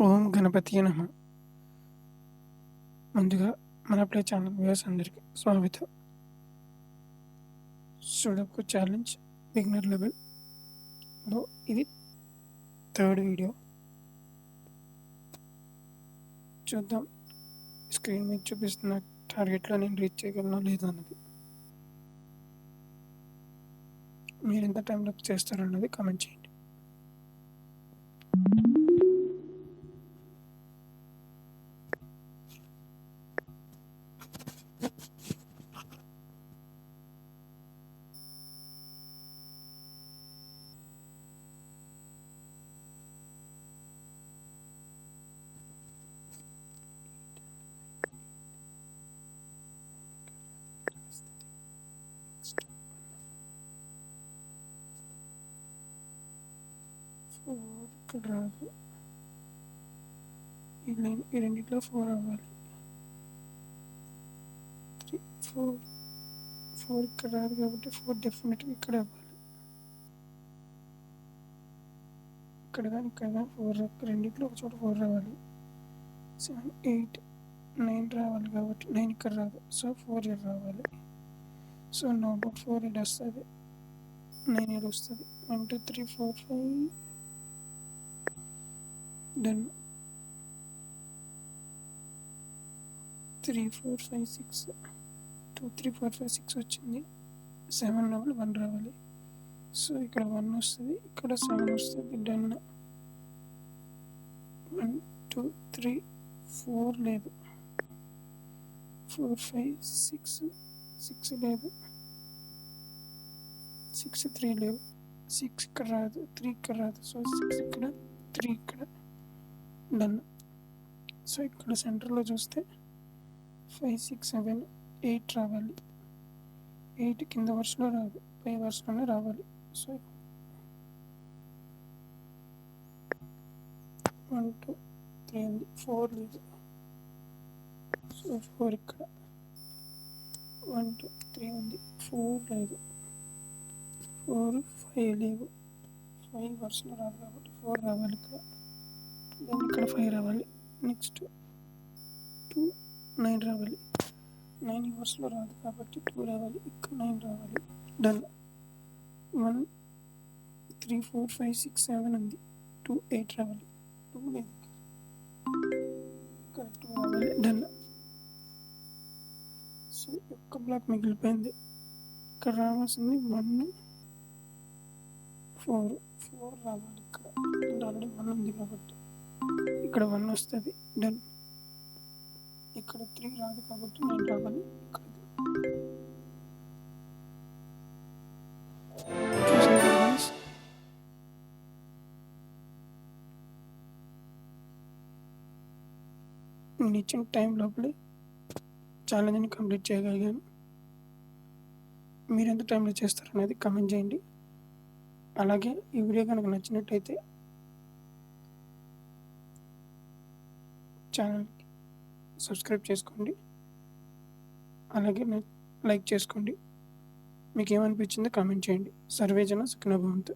ఓం గణపతియే నమః. ముందుగా మన ప్లే ఛానల్ వ్యూవర్స్ అందరికీ స్వాగతం. సుడోకు ఛాలెంజ్ బిగినర్ లెవెల్‌లో ఇది థర్డ్ వీడియో. చూద్దాం స్క్రీన్ మీద చూపిస్తున్న టార్గెట్‌లో నేను రీచ్ చేయగలనా లేదా అన్నది. మీరు ఎంత టైంలో చేస్తారన్నది కామెంట్ చేయండి. ఇక్కడ రాదు. ఈ రెండిట్లో 4 అవ్వాలి. 3, 4 ఇక్కడ రాదు కాబట్టి 4 డెఫినెట్గా ఇక్కడ అవ్వాలి. ఇక్కడ కానీ 4 రెండిట్లో ఒక చోట 4 రావాలి. 7, 8, 9 రావాలి కాబట్టి 9 ఇక్కడ రాదు. సో 4 ఇక్కడ రావాలి. సో నో డౌట్ 4 ఇక్కడ వస్తుంది, 9 ఇక్కడ వస్తుంది. 1, 2, 3, 4, 5 డన్. 3, 4, 5, 6 2, 3, 4, 5, 6 వచ్చింది. 7 రావాలి, 1 రావాలి. సో ఇక్కడ 1 వస్తుంది, ఇక్కడ 7 వస్తుంది. డన్. 1, 2, 3, 4 లేదు. 4, 5, 6 లేదు. 6, 3 లేవు. 6 ఇక్కడ రాదు, 3 ఇక్కడ రాదు. సో 6 ఇక్కడ, 3 ఇక్కడ. డన్. సో ఇక్కడ సెంటర్లో చూస్తే 5, 6, 7, 8 రావాలి. 8 కింద వరుసలో రాదు, పై వరుసలోనే రావాలి. సో 1, 2, 3 ఉంది, 4 లేదు. సో 4 ఇక్కడ. 1, 2, 3 ఉంది, 4 లేదు. 4, 5 లేవు. 5 వరుసలో రాదు కాబట్టి 4 రావాలి ఇక్కడ. దెన్ ఇక్కడ 5 రావాలి. నెక్స్ట్ 2, 9 రావాలి. 9 ఈ వరుసలో రాదు కాబట్టి 2 రావాలి. ఇక్కడ 9 రావాలి. డన్. 1, 3, 4, 5, 6, 7 ఉంది. 2, 8 రావాలి. 2 లేదు. ఇక్కడ 2 రావాలి. డన్. సో ఒక్క బ్లాక్ మిగిలిపోయింది. ఇక్కడ రావాల్సింది 1, 4 రావాలి. ఇక్కడ ఆల్రెడీ 1 ఉంది కాబట్టి ఇక్కడ 1 వస్తుంది. డన్. ఇక్కడ 3 రాదు కాబట్టి 9 రావాలి. ఇక్కడ నేను ఇచ్చిన టైం లోపలే ఛాలెంజ్ని కంప్లీట్ చేయగలిగాను. మీరు ఎంత టైంలో చేస్తారనేది కామెంట్ చేయండి. అలాగే ఈ వీడియో కనుక నచ్చినట్టయితే ఛానల్కి సబ్స్క్రైబ్ చేసుకోండి. అలాగే లైక్ చేసుకోండి. మీకు ఏమనిపించిందో కామెంట్ చేయండి. సర్వేజన సుఖినో భవంతు.